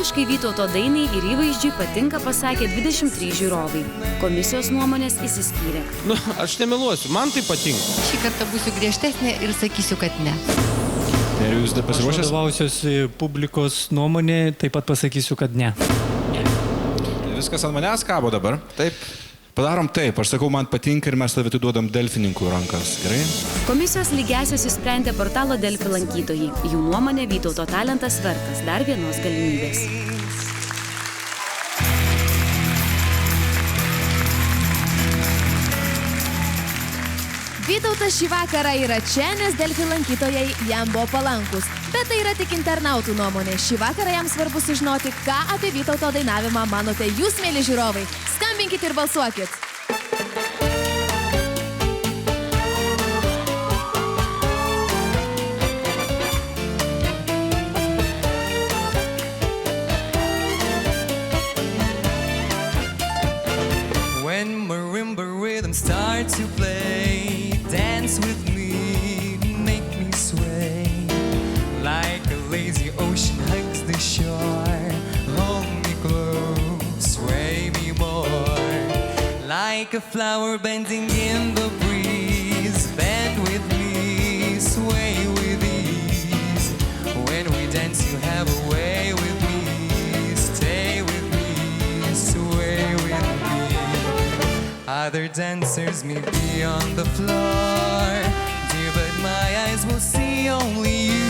Visiškai Vytauto dainai ir įvaizdžiui patinka, pasakė 23 žiūrovai. Komisijos nuomonės išsiskyrė. Aš nemeluosiu, man tai patinka. Šį kartą būsiu griežtesnė ir sakysiu, kad ne. Ir jūs dar pasiruošęs? Aš vadovausiuosi publikos nuomonė, taip pat pasakysiu, kad ne. Viskas ant manęs kabo dabar. Taip. Padarom taip, aš sakau, man patinka ir mes tave atiduodam Delfininkų rankas, gerai? Komisijos lygiasias išsprendė portalo Delfi lankytojai. Jų nuomonė Vytauto talentas vertas dar vienos galimybės. Vytautas šį vakarą yra čia, nes Delfi lankytojai jam buvo palankus. Bet tai yra tik internautų nuomonė. Šį vakarą jam svarbu sužinoti, ką apie Vytauto dainavimą manote jūs, mėly žiūrovai. Skambinkit ir balsuokit. When marimba rhythms start to play, dance with me, make me sway. Like a lazy ocean hugs the shore, hold me close, sway me more. Like a flower bending in the breeze, bend with me, sway with ease. When we dance you have a way with me, stay with me, sway with me. Other dancers may be on the floor, dear, but my eyes will see only you.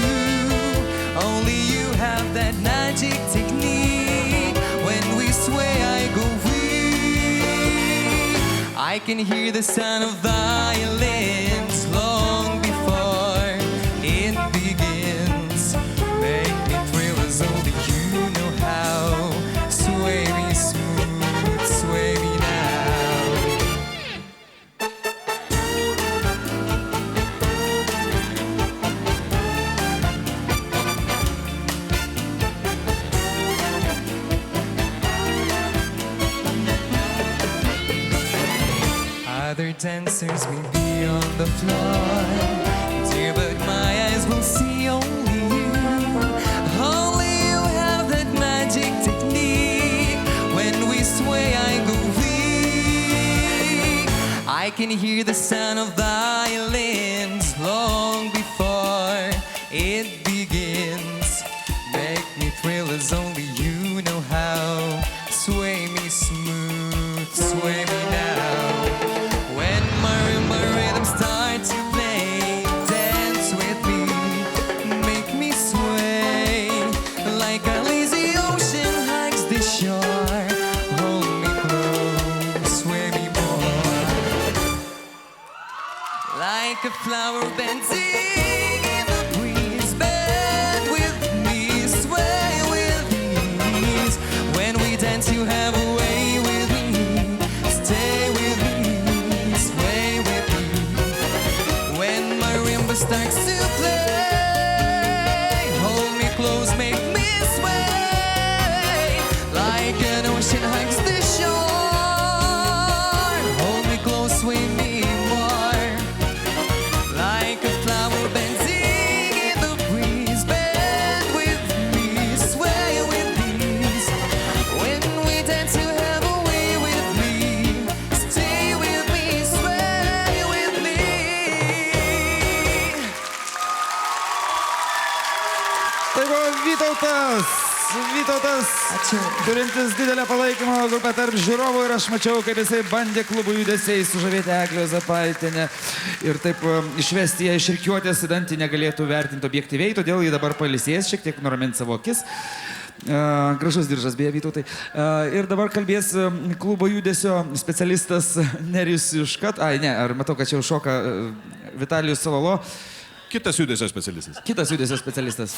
Only you have that magic technique. When we sway, I go weak. I can hear the sound of violins long before it begins. Make me thrill as only you know how. Sway me smooth, sway me now. Other dancers may be on the floor, dear, but my eyes will see only you. Only you have that magic technique. When we sway, I go weak. I can hear the sound of violins long before it begins. Make me thrill as only you know how. Sway me smooth, sway me now. When marimba rhythms start to play, dance with me, make me sway. Like a lazy ocean hugs the shore, hold me close, sway me more. Like a flower bending in the breeze, bend with me, sway with ease. When we dance you have a way with me, stay with me, sway with me. When marimba starts to play, hold me close, make me sway. Like an ocean hugs the shore, hold me close, sway me more. Like a flower bending in the breeze, bend with me, sway with ease. When we dance you have a way with me, stay with me, sway with me. Tai buvo Vytautas, turintis didelę palaikymą grupę tarp žiūrovų ir aš mačiau, kaip jisai bandė klubų judesiais sužavėti Eglę Zapaitinę ir taip išvesti ją iš rikiuotės, idantį negalėtų vertinti objektyviai, todėl jį dabar palisės, šiek tiek nuramint savo akis. Gražus diržas, beje, Vytautai. Ir dabar kalbės klubo judesio specialistas Nerijus Juškat. Ar matau, kad čia jau šoka Vitalijus Sololo. Kitas judesio specialistas. Kitas judesio specialistas.